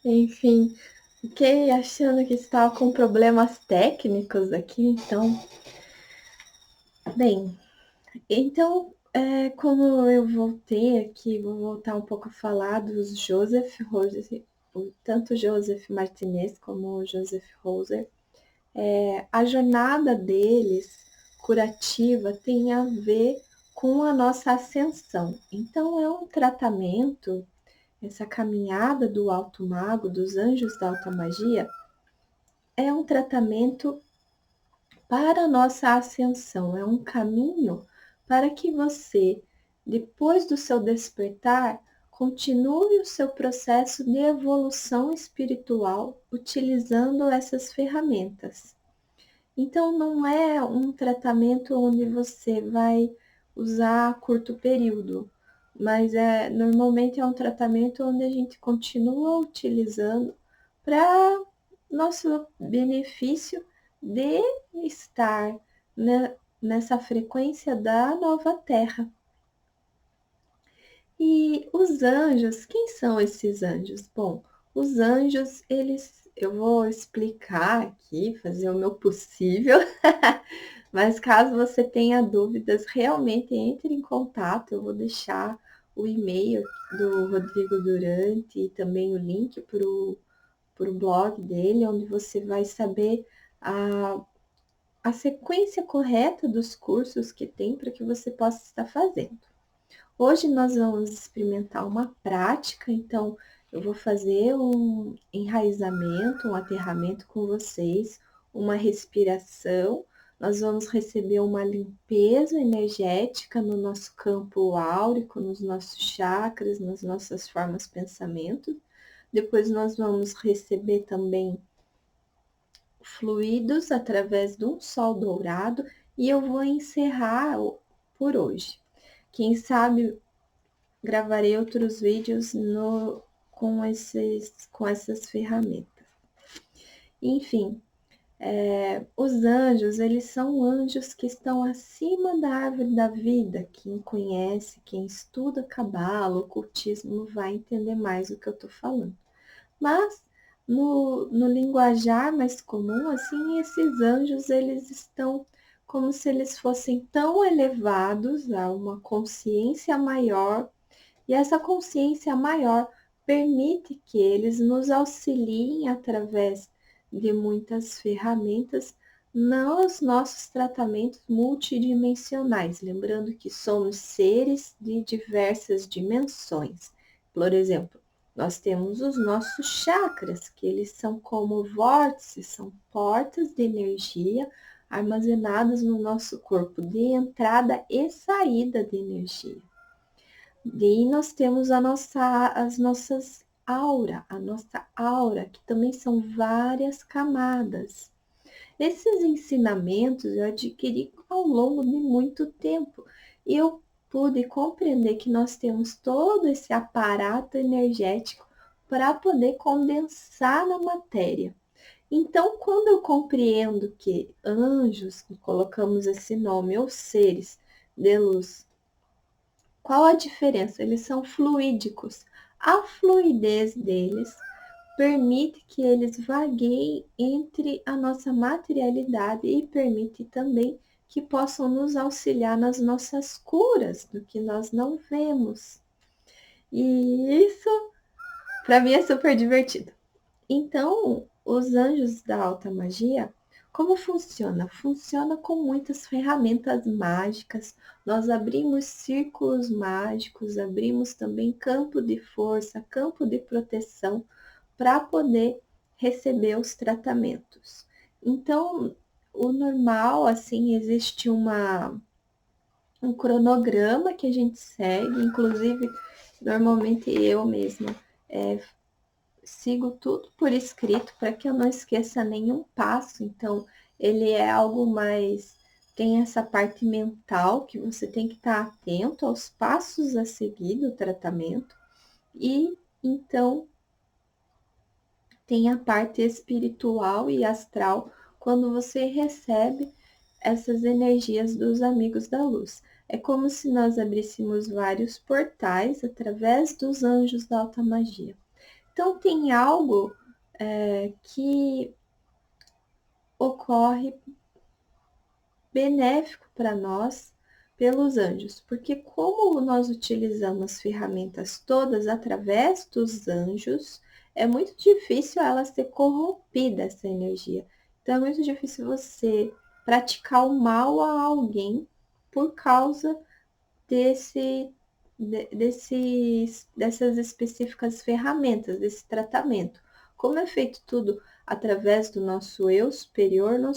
Enfim, fiquei achando que estava com problemas técnicos aqui, então. Bem, então, como eu voltei aqui, vou voltar um pouco a falar dos Joseph Rose, tanto Joseph Martinez como o Joseph Roser. A jornada deles curativa tem a ver com a nossa ascensão. Então, é um tratamento, essa caminhada do alto mago, dos anjos da alta magia, é um tratamento para a nossa ascensão, é um caminho para que você, depois do seu despertar, continue o seu processo de evolução espiritual utilizando essas ferramentas. Então, não é um tratamento onde você vai usar a curto período, mas normalmente é um tratamento onde a gente continua utilizando para nosso benefício de estar nessa frequência da nova Terra. E os anjos, quem são esses anjos? Bom, os anjos, eu vou explicar aqui, fazer o meu possível, mas caso você tenha dúvidas, realmente entre em contato, eu vou deixar o e-mail do Rodrigo Durante e também o link para o blog dele, onde você vai saber a sequência correta dos cursos que tem para que você possa estar fazendo. Hoje nós vamos experimentar uma prática, então eu vou fazer um enraizamento, um aterramento com vocês, uma respiração. Nós vamos receber uma limpeza energética no nosso campo áurico, nos nossos chakras, nas nossas formas de pensamento. Depois nós vamos receber também fluidos através de um sol dourado e eu vou encerrar por hoje. Quem sabe gravarei outros vídeos com essas ferramentas. Enfim, os anjos, eles são anjos que estão acima da árvore da vida. Quem conhece, quem estuda cabala, ocultismo, vai entender mais o que eu estou falando. Mas, no linguajar mais comum, assim, esses anjos, eles estão como se eles fossem tão elevados a uma consciência maior, e essa consciência maior permite que eles nos auxiliem através de muitas ferramentas nos nossos tratamentos multidimensionais, lembrando que somos seres de diversas dimensões. Por exemplo, nós temos os nossos chakras, que eles são como vórtices, são portas de energia armazenadas no nosso corpo, de entrada e saída de energia. Daí nós temos as nossas a nossa aura, que também são várias camadas. Esses ensinamentos eu adquiri ao longo de muito tempo e eu pude compreender que nós temos todo esse aparato energético para poder condensar na matéria. Então, quando eu compreendo que anjos, colocamos esse nome, ou seres de luz, qual a diferença? Eles são fluídicos. A fluidez deles permite que eles vagueiem entre a nossa materialidade e permite também que possam nos auxiliar nas nossas curas, do que nós não vemos. E isso, para mim, é super divertido. Então, os anjos da alta magia, como funciona? Funciona com muitas ferramentas mágicas. Nós abrimos círculos mágicos, abrimos também campo de força, campo de proteção para poder receber os tratamentos. Então, o normal, assim, existe um cronograma que a gente segue, inclusive, normalmente eu mesma sigo tudo por escrito para que eu não esqueça nenhum passo. Então, ele é algo mais. Tem essa parte mental que você tem que estar atento aos passos a seguir do tratamento. E então tem a parte espiritual e astral quando você recebe essas energias dos amigos da luz. É como se nós abríssemos vários portais através dos anjos da alta magia. Então, tem algo que ocorre benéfico para nós pelos anjos, porque como nós utilizamos ferramentas todas através dos anjos, é muito difícil ela ser corrompida, essa energia. Então, é muito difícil você praticar o mal a alguém por causa dessas específicas ferramentas, desse tratamento. Como é feito tudo através do nosso eu superior não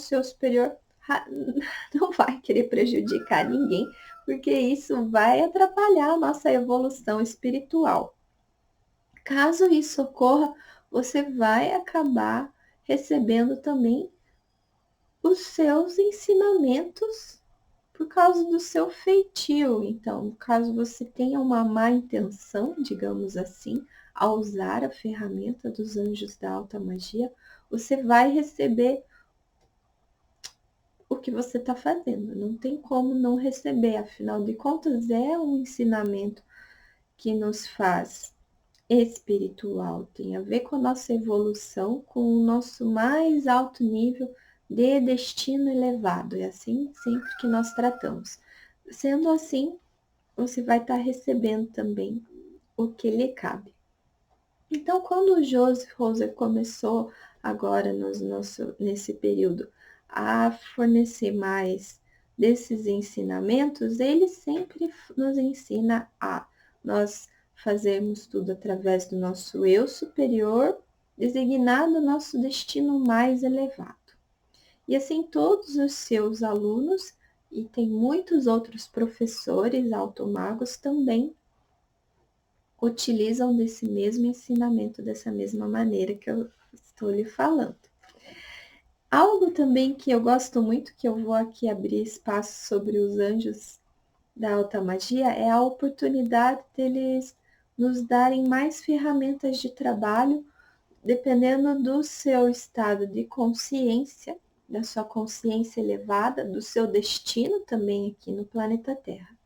vai querer prejudicar ninguém, porque isso vai atrapalhar a nossa evolução espiritual. Caso isso ocorra, você vai acabar recebendo também os seus ensinamentos por causa do seu feitio. Então, caso você tenha uma má intenção, digamos assim, ao usar a ferramenta dos anjos da alta magia, você vai receber o que você está fazendo. Não tem como não receber, afinal de contas, é um ensinamento que nos faz espiritual, tem a ver com a nossa evolução, com o nosso mais alto nível de destino elevado. É assim sempre que nós tratamos. Sendo assim, você vai estar recebendo também o que lhe cabe. Então, quando o Joseph Roser começou agora nesse período a fornecer mais desses ensinamentos, ele sempre nos ensina a nós fazermos tudo através do nosso eu superior, designado o nosso destino mais elevado. E assim todos os seus alunos, e tem muitos outros professores automagos também, utilizam desse mesmo ensinamento, dessa mesma maneira que eu estou lhe falando. Algo também que eu gosto muito, que eu vou aqui abrir espaço sobre os anjos da alta magia, é a oportunidade deles nos darem mais ferramentas de trabalho, dependendo do seu estado de consciência, da sua consciência elevada, do seu destino também aqui no planeta Terra.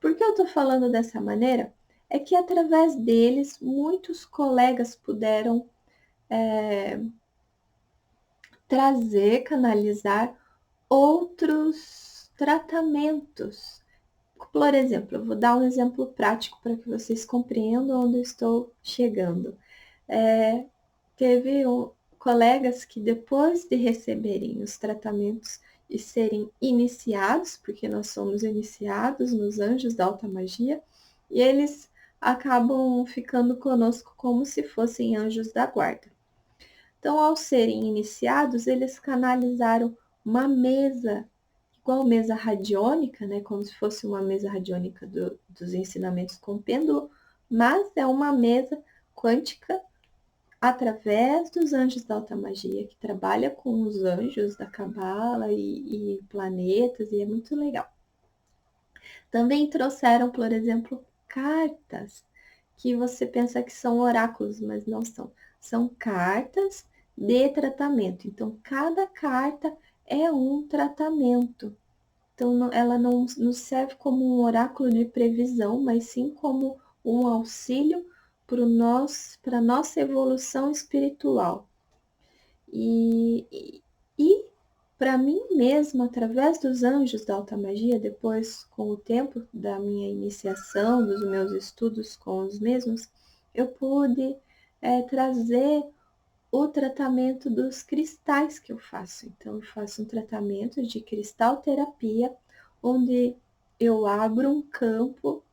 Por que eu estou falando dessa maneira? É que através deles, muitos colegas puderam trazer, canalizar outros tratamentos. Por exemplo, eu vou dar um exemplo prático para que vocês compreendam onde eu estou chegando. Teve colegas que depois de receberem os tratamentos e serem iniciados, porque nós somos iniciados nos anjos da alta magia, e eles acabam ficando conosco como se fossem anjos da guarda. Então, ao serem iniciados, eles canalizaram uma mesa, igual mesa radiônica, né, como se fosse uma mesa radiônica dos ensinamentos com pêndulo, mas é uma mesa quântica através dos anjos da alta magia, que trabalha com os anjos da Cabala e planetas, e é muito legal. Também trouxeram, por exemplo, cartas, que você pensa que são oráculos, mas não são. São cartas de tratamento. Então, cada carta é um tratamento. Então, ela não nos serve como um oráculo de previsão, mas sim como um auxílio para a nossa evolução espiritual. E para mim mesma, através dos anjos da alta magia, depois, com o tempo da minha iniciação, dos meus estudos com os mesmos, eu pude trazer o tratamento dos cristais que eu faço. Então, eu faço um tratamento de cristal terapia, onde eu abro um campo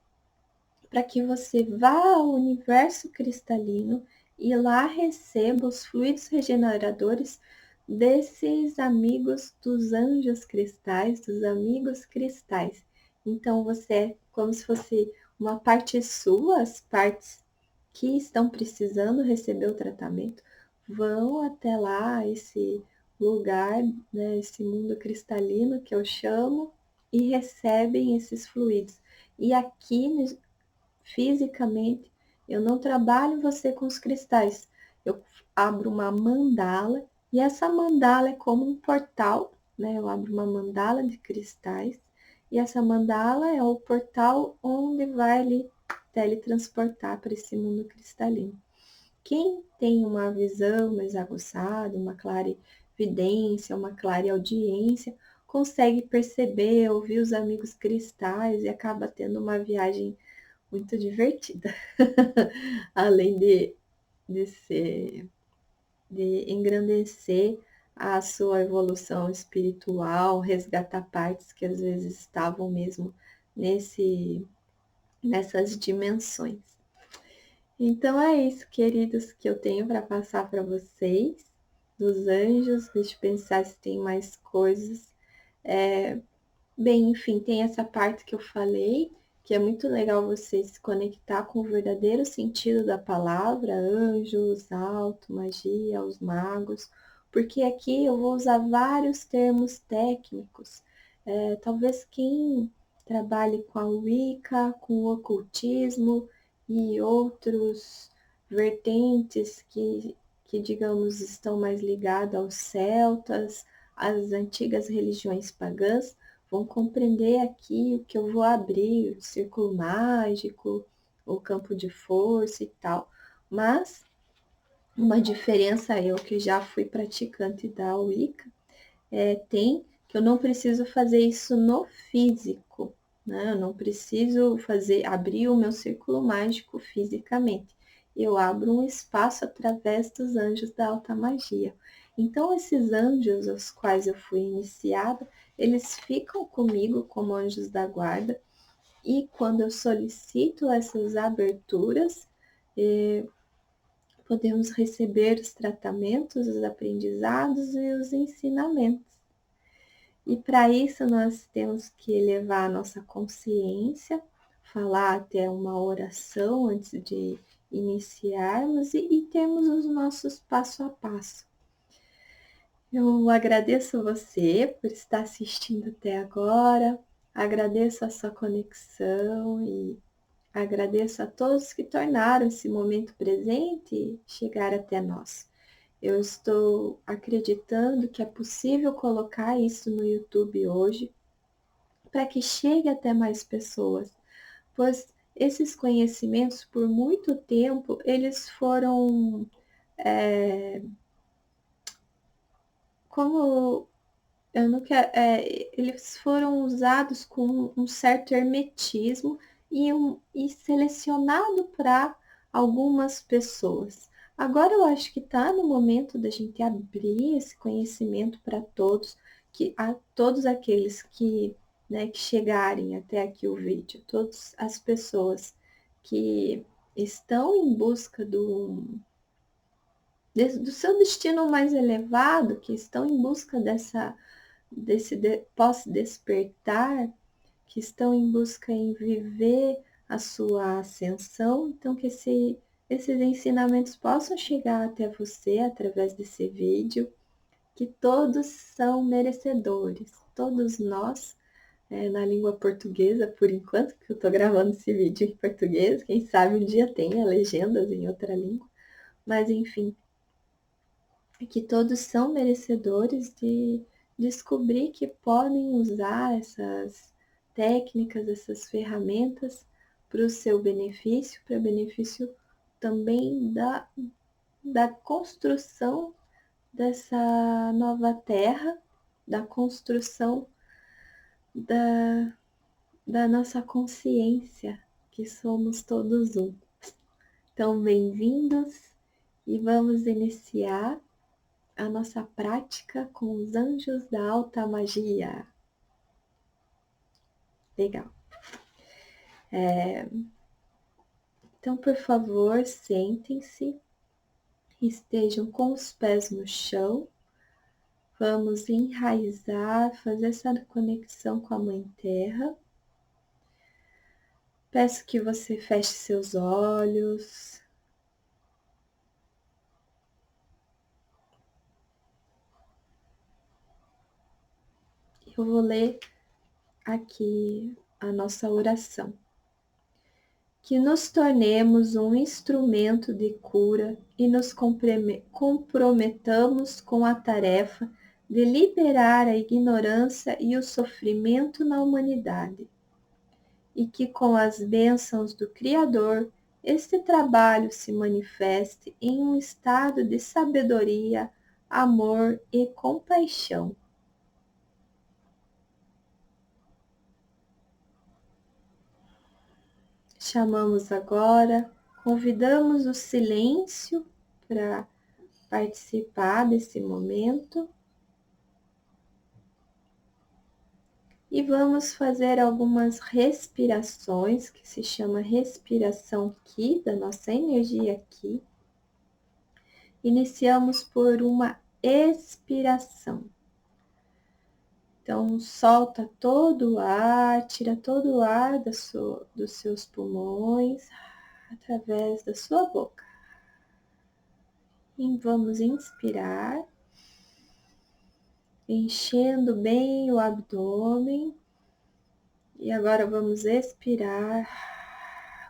para que você vá ao universo cristalino e lá receba os fluidos regeneradores desses amigos dos anjos cristais, dos amigos cristais. Então, você é como se fosse uma parte sua, as partes que estão precisando receber o tratamento, vão até lá, esse lugar, né, esse mundo cristalino que eu chamo, e recebem esses fluidos. E aqui fisicamente, eu não trabalho você com os cristais. Eu abro uma mandala e essa mandala é como um portal, né? Eu abro uma mandala de cristais e essa mandala é o portal onde vai lhe teletransportar para esse mundo cristalino. quem tem uma visão mais aguçada, uma clarividência, uma clareaudiência, consegue perceber, ouvir os amigos cristais e acaba tendo uma viagem muito divertida. Além de ser, de engrandecer a sua evolução espiritual, resgatar partes que às vezes estavam mesmo nessas dimensões. Então é isso, queridos, que eu tenho para passar para vocês dos anjos. Deixa eu pensar se tem mais coisas. Bem, enfim, tem essa parte que eu falei, que é muito legal você se conectar com o verdadeiro sentido da palavra, anjos, alto, magia, os magos, porque aqui eu vou usar vários termos técnicos. Talvez quem trabalhe com a Wicca, com o ocultismo e outros vertentes que digamos, estão mais ligados aos celtas, às antigas religiões pagãs, vão compreender aqui o que eu vou abrir, o círculo mágico, o campo de força e tal. Mas uma diferença, eu que já fui praticante da Wicca, tem que eu não preciso fazer isso no físico, né? Eu não preciso abrir o meu círculo mágico fisicamente. Eu abro um espaço através dos anjos da alta magia. Então, esses anjos aos quais eu fui iniciada, eles ficam comigo como anjos da guarda, e quando eu solicito essas aberturas, podemos receber os tratamentos, os aprendizados e os ensinamentos. E para isso nós temos que elevar a nossa consciência, falar até uma oração antes de iniciarmos e termos os nossos passo a passo. Eu agradeço você por estar assistindo até agora, agradeço a sua conexão e agradeço a todos que tornaram esse momento presente chegar até nós. Eu estou acreditando que é possível colocar isso no YouTube hoje para que chegue até mais pessoas, pois esses conhecimentos, por muito tempo, eles foram como eu não quero, eles foram usados com um certo hermetismo e selecionado para algumas pessoas. Agora eu acho que está no momento da gente abrir esse conhecimento para todos, que a todos aqueles que, né, que chegarem até aqui o vídeo, todas as pessoas que estão em busca do seu destino mais elevado, que estão em busca desse pós-despertar, que estão em busca em viver a sua ascensão, então que esses ensinamentos possam chegar até você através desse vídeo, que todos são merecedores, todos nós, na língua portuguesa, por enquanto, que eu estou gravando esse vídeo em português, quem sabe um dia tenha legendas em outra língua, mas enfim, que todos são merecedores de descobrir que podem usar essas técnicas, essas ferramentas para o seu benefício, para benefício também da construção dessa nova terra, da construção da nossa consciência, que somos todos um. Então, bem-vindos e vamos iniciar a nossa prática com os anjos da alta magia. Legal. Então, por favor, sentem-se, estejam com os pés no chão. Vamos enraizar, fazer essa conexão com a Mãe Terra. Peço que você feche seus olhos. Eu vou ler aqui a nossa oração. Que nos tornemos um instrumento de cura e nos comprometamos com a tarefa de liberar a ignorância e o sofrimento na humanidade. E que com as bênçãos do Criador este trabalho se manifeste em um estado de sabedoria, amor e compaixão. Chamamos agora, convidamos o silêncio para participar desse momento e vamos fazer algumas respirações, que se chama respiração Ki, da nossa energia Ki. Iniciamos por uma expiração. Então, solta todo o ar, tira todo o ar dos seus pulmões através da sua boca. E vamos inspirar, enchendo bem o abdômen. E agora vamos expirar,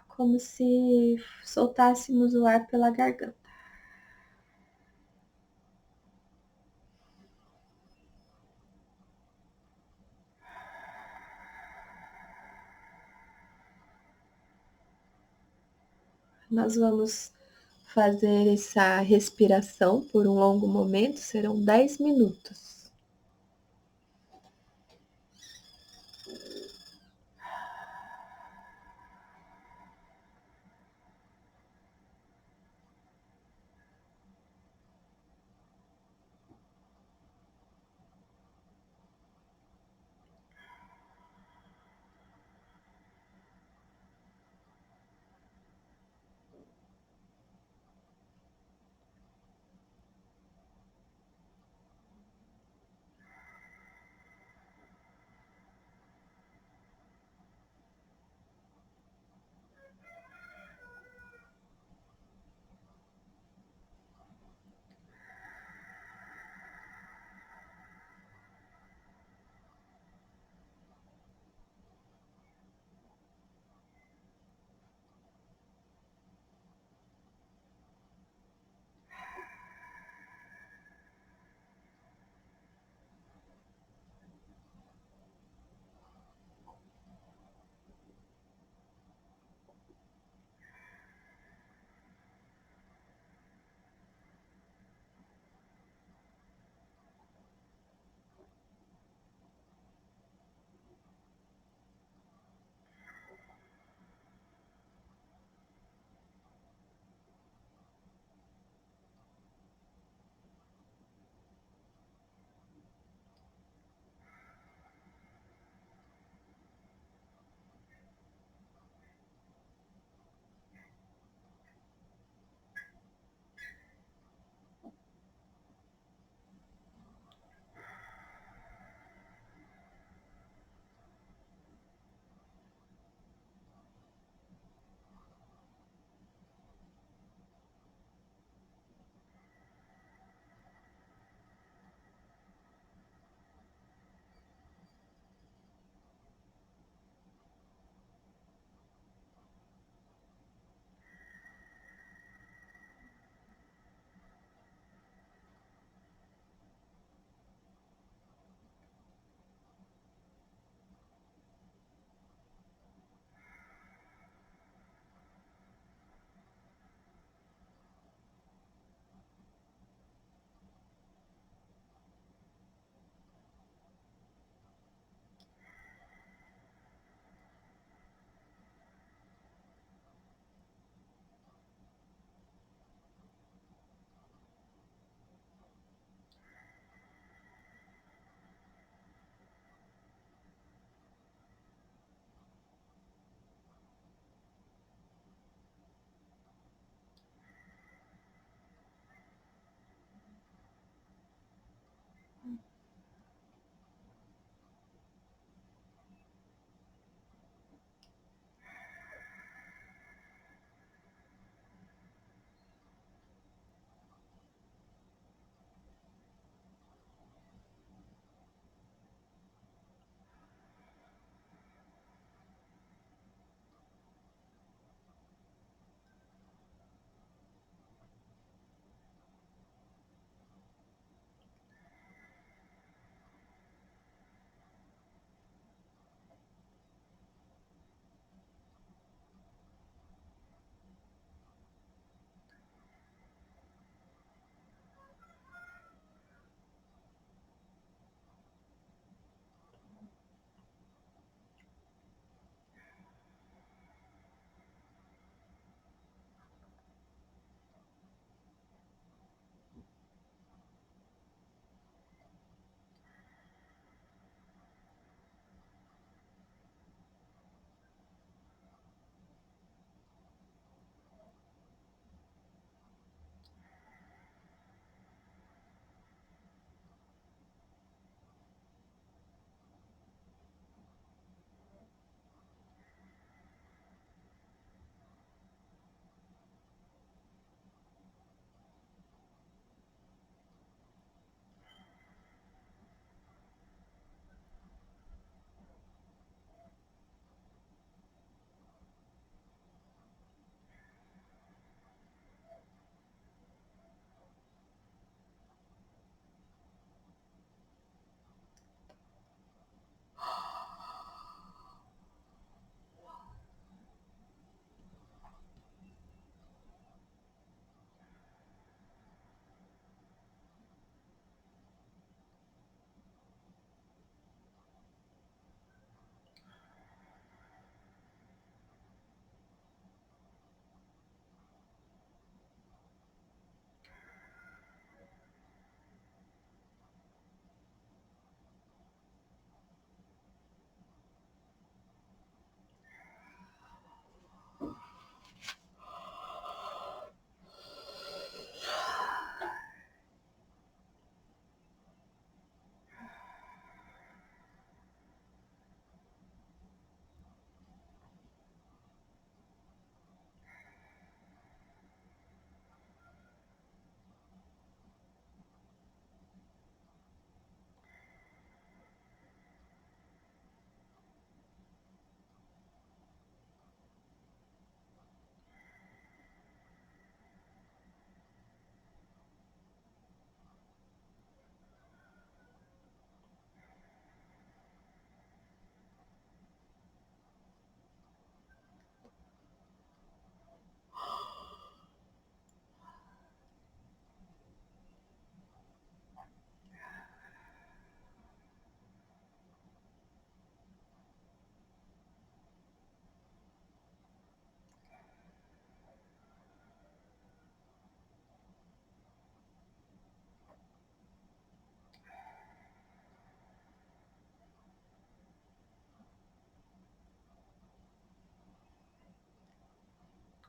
como se soltássemos o ar pela garganta. Nós vamos fazer essa respiração por um longo momento, serão 10 minutos.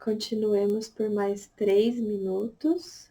Continuemos por mais 3 minutos.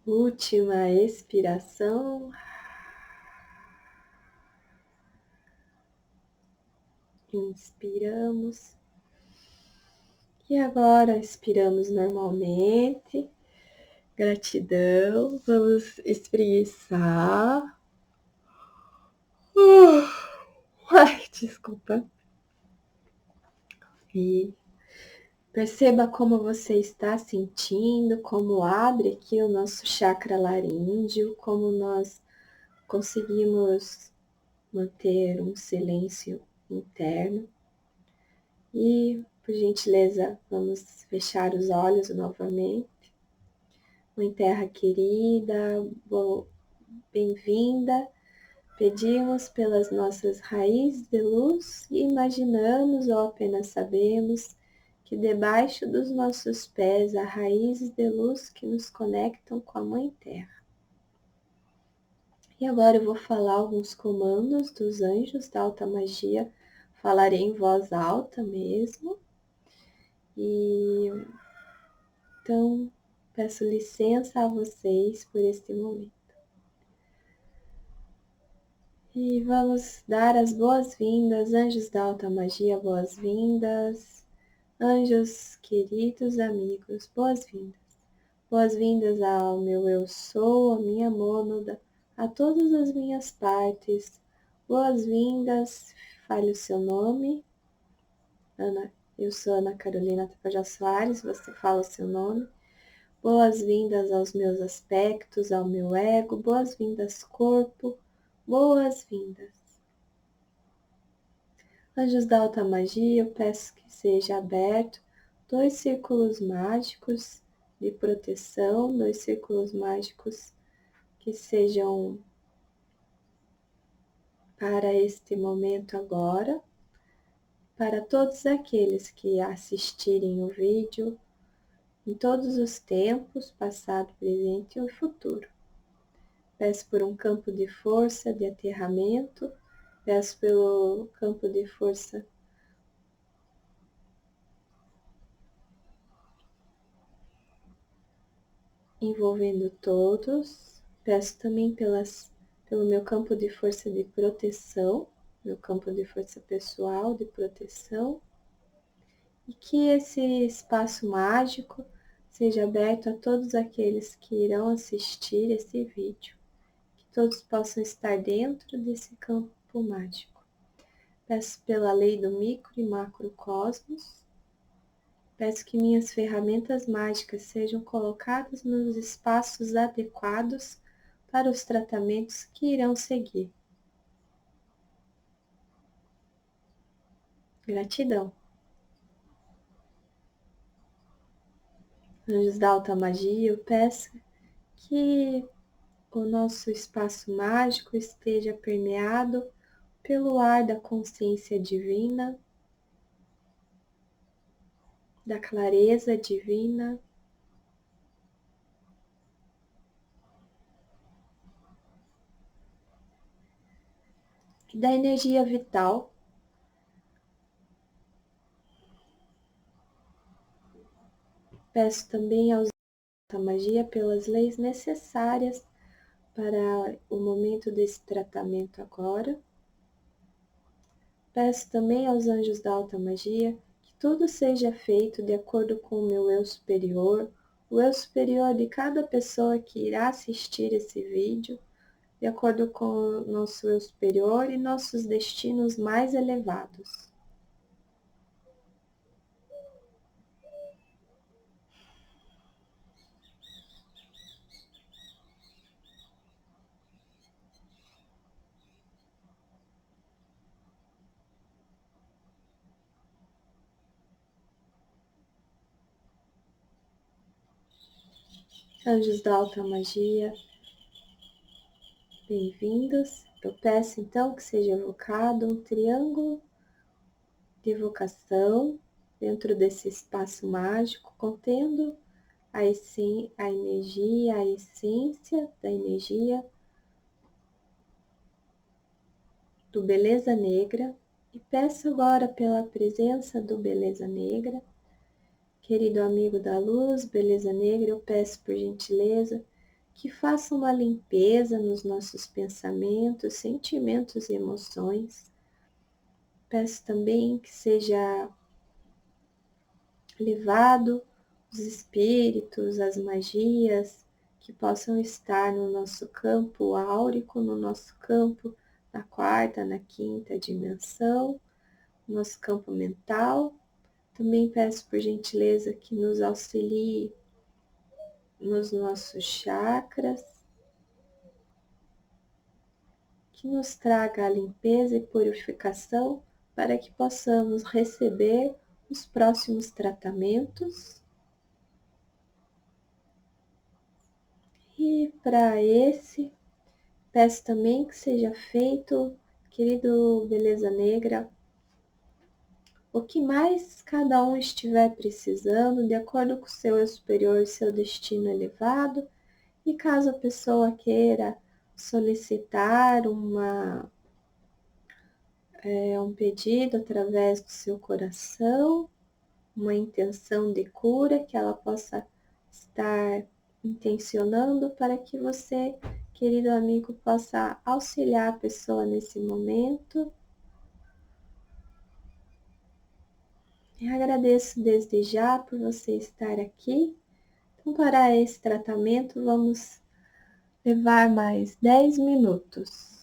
Última expiração. Inspiramos. E agora expiramos normalmente. Gratidão. Vamos espreguiçar. Ai, desculpa. E perceba como você está sentindo, como abre aqui o nosso chakra laríngeo, como nós conseguimos manter um silêncio interno. E, por gentileza, vamos fechar os olhos novamente. Mãe Terra querida, bem-vinda. Pedimos pelas nossas raízes de luz e imaginamos ou apenas sabemos que debaixo dos nossos pés há raízes de luz que nos conectam com a Mãe Terra. E agora eu vou falar alguns comandos dos anjos da alta magia. Falarei em voz alta mesmo. E então peço licença a vocês por este momento. E vamos dar as boas-vindas, anjos da alta magia, boas-vindas, anjos queridos amigos, boas-vindas. Boas-vindas ao meu eu sou, a minha mônada, a todas as minhas partes. Boas-vindas, fale o seu nome. Ana, eu sou Ana Carolina Tapajós Soares, você fala o seu nome. Boas-vindas aos meus aspectos, ao meu ego, boas-vindas corpo, boas-vindas. Anjos da alta magia, eu peço que seja aberto 2 círculos mágicos de proteção, 2 círculos mágicos que sejam para este momento agora. para todos aqueles que assistirem o vídeo em todos os tempos, passado, presente e futuro. Peço por um campo de força, de aterramento, peço pelo campo de força envolvendo todos, peço também pelo meu campo de força de proteção, meu campo de força pessoal de proteção, e que esse espaço mágico seja aberto a todos aqueles que irão assistir esse vídeo, que todos possam estar dentro desse campo mágico. Peço pela lei do micro e macrocosmos, peço que minhas ferramentas mágicas sejam colocadas nos espaços adequados para os tratamentos que irão seguir. Gratidão. Anjos da alta magia, eu peço que o nosso espaço mágico esteja permeado pelo ar da consciência divina, da clareza divina, e da energia vital. Peço também aos da magia pelas leis necessárias para o momento desse tratamento agora. Peço também aos anjos da alta magia que tudo seja feito de acordo com o meu eu superior, o eu superior de cada pessoa que irá assistir esse vídeo, de acordo com o nosso eu superior e nossos destinos mais elevados. Anjos da alta magia, bem-vindos. Eu peço então que seja evocado um triângulo de evocação dentro desse espaço mágico, contendo a energia, a essência da energia do Beleza Negra, e peço agora pela presença do Beleza Negra. Querido amigo da luz, Beleza Negra, eu peço por gentileza que faça uma limpeza nos nossos pensamentos, sentimentos e emoções. Peço também que seja levado os espíritos, as magias que possam estar no nosso campo áurico, no nosso campo na quarta, na quinta dimensão, no nosso campo mental. Também peço por gentileza que nos auxilie nos nossos chakras, que nos traga a limpeza e purificação para que possamos receber os próximos tratamentos. E para esse, peço também que seja feito, querido Beleza Negra, o que mais cada um estiver precisando, de acordo com o seu eu superior e seu destino elevado. E caso a pessoa queira solicitar um pedido através do seu coração, uma intenção de cura que ela possa estar intencionando para que você, querido amigo, possa auxiliar a pessoa nesse momento. E agradeço desde já por você estar aqui. Então, para esse tratamento, vamos levar mais 10 minutos.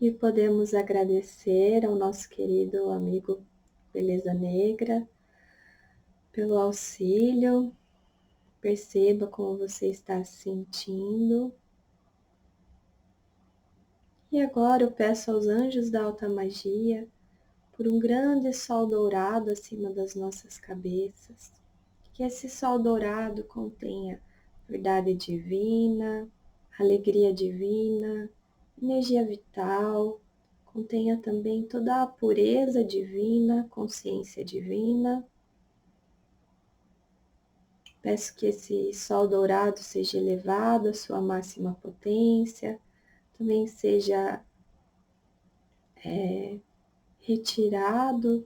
E podemos agradecer ao nosso querido amigo Beleza Negra pelo auxílio. Perceba como você está se sentindo. E agora eu peço aos anjos da alta magia por um grande sol dourado acima das nossas cabeças. Que esse sol dourado contenha verdade divina, alegria divina, energia vital, contenha também toda a pureza divina, consciência divina. Peço que esse sol dourado seja elevado à sua máxima potência, também seja retirado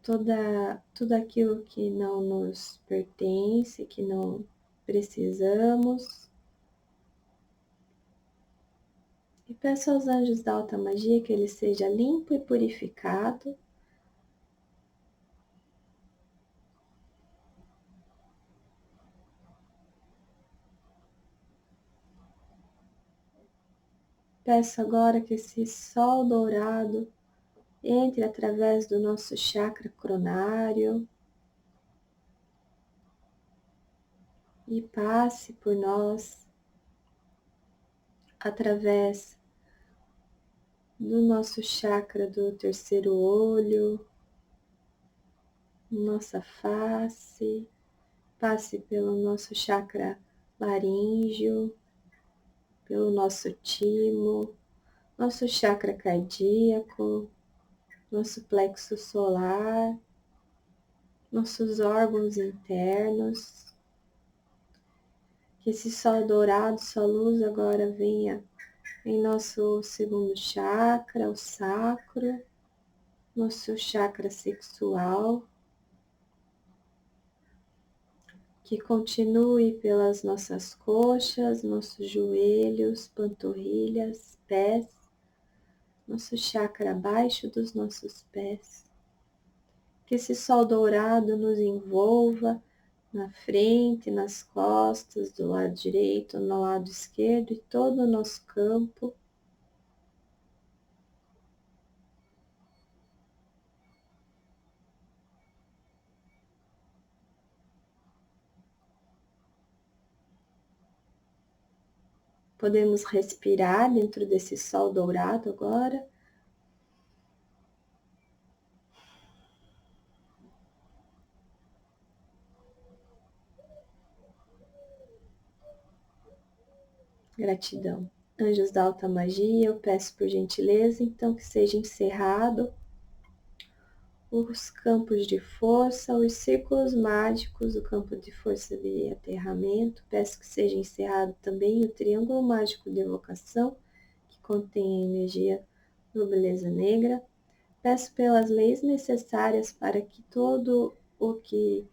tudo aquilo que não nos pertence, que não precisamos. E peço aos anjos da alta magia que ele seja limpo e purificado. Peço agora que esse sol dourado entre através do nosso chakra coronário e passe por nós através do nosso chakra do terceiro olho, nossa face, passe pelo nosso chakra laríngeo, pelo nosso timo, nosso chakra cardíaco, nosso plexo solar, nossos órgãos internos. Que esse sol dourado, sua luz agora venha em nosso segundo chakra, o sacro, nosso chakra sexual, que continue pelas nossas coxas, nossos joelhos, panturrilhas, pés, nosso chakra abaixo dos nossos pés. Que esse sol dourado nos envolva na frente, nas costas, do lado direito, no lado esquerdo e todo o nosso campo. Podemos respirar dentro desse sol dourado agora. Gratidão. Anjos da alta magia, eu peço por gentileza, então, que seja encerrado os campos de força, os círculos mágicos, o campo de força de aterramento. Peço que seja encerrado também o triângulo mágico de evocação, que contém a energia do Beleza Negra. Peço pelas leis necessárias para que todo o que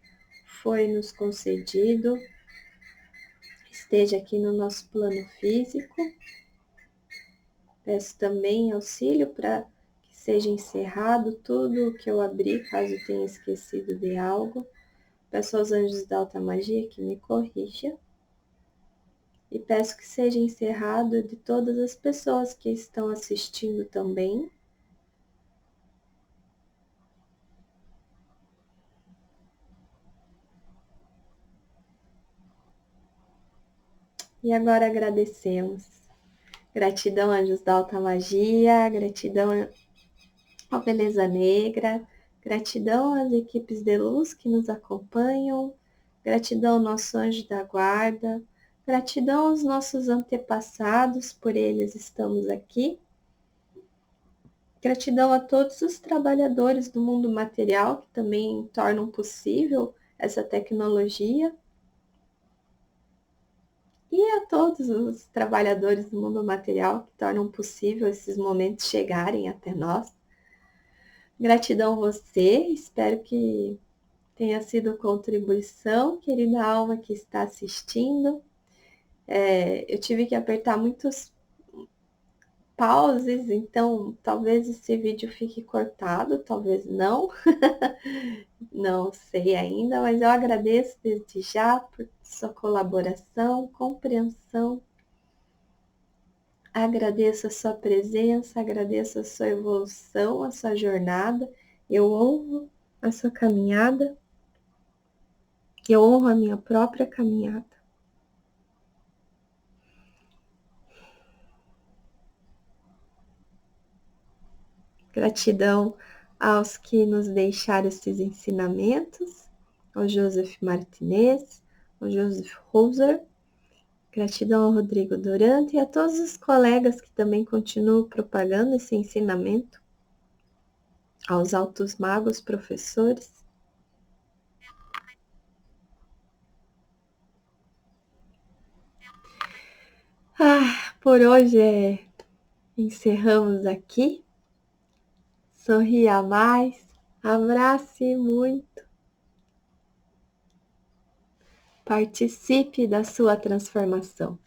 foi nos concedido esteja aqui no nosso plano físico. Peço também auxílio para que seja encerrado tudo o que eu abri, caso tenha esquecido de algo. Peço aos anjos da alta magia que me corrija. E peço que seja encerrado de todas as pessoas que estão assistindo também. E agora agradecemos. Gratidão, anjos da alta magia, gratidão ao Beleza Negra, gratidão às equipes de luz que nos acompanham, gratidão ao nosso anjo da guarda, gratidão aos nossos antepassados, por eles estamos aqui. Gratidão a todos os trabalhadores do mundo material que também tornam possível essa tecnologia. E a todos os trabalhadores do mundo material que tornam possível esses momentos chegarem até nós. Gratidão a você, espero que tenha sido contribuição, querida alma que está assistindo. Eu tive que apertar muitos pauses, então talvez esse vídeo fique cortado, talvez não. Não sei ainda, mas eu agradeço desde já por sua colaboração, compreensão. Agradeço a sua presença, agradeço a sua evolução, a sua jornada. Eu honro a sua caminhada. Eu honro a minha própria caminhada. Gratidão aos que nos deixaram esses ensinamentos, ao Joseph Martinez, ao Joseph Roser. Gratidão ao Rodrigo Durante e a todos os colegas que também continuam propagando esse ensinamento, aos altos magos, professores. Por hoje encerramos aqui. Sorria mais, abrace muito. Participe da sua transformação.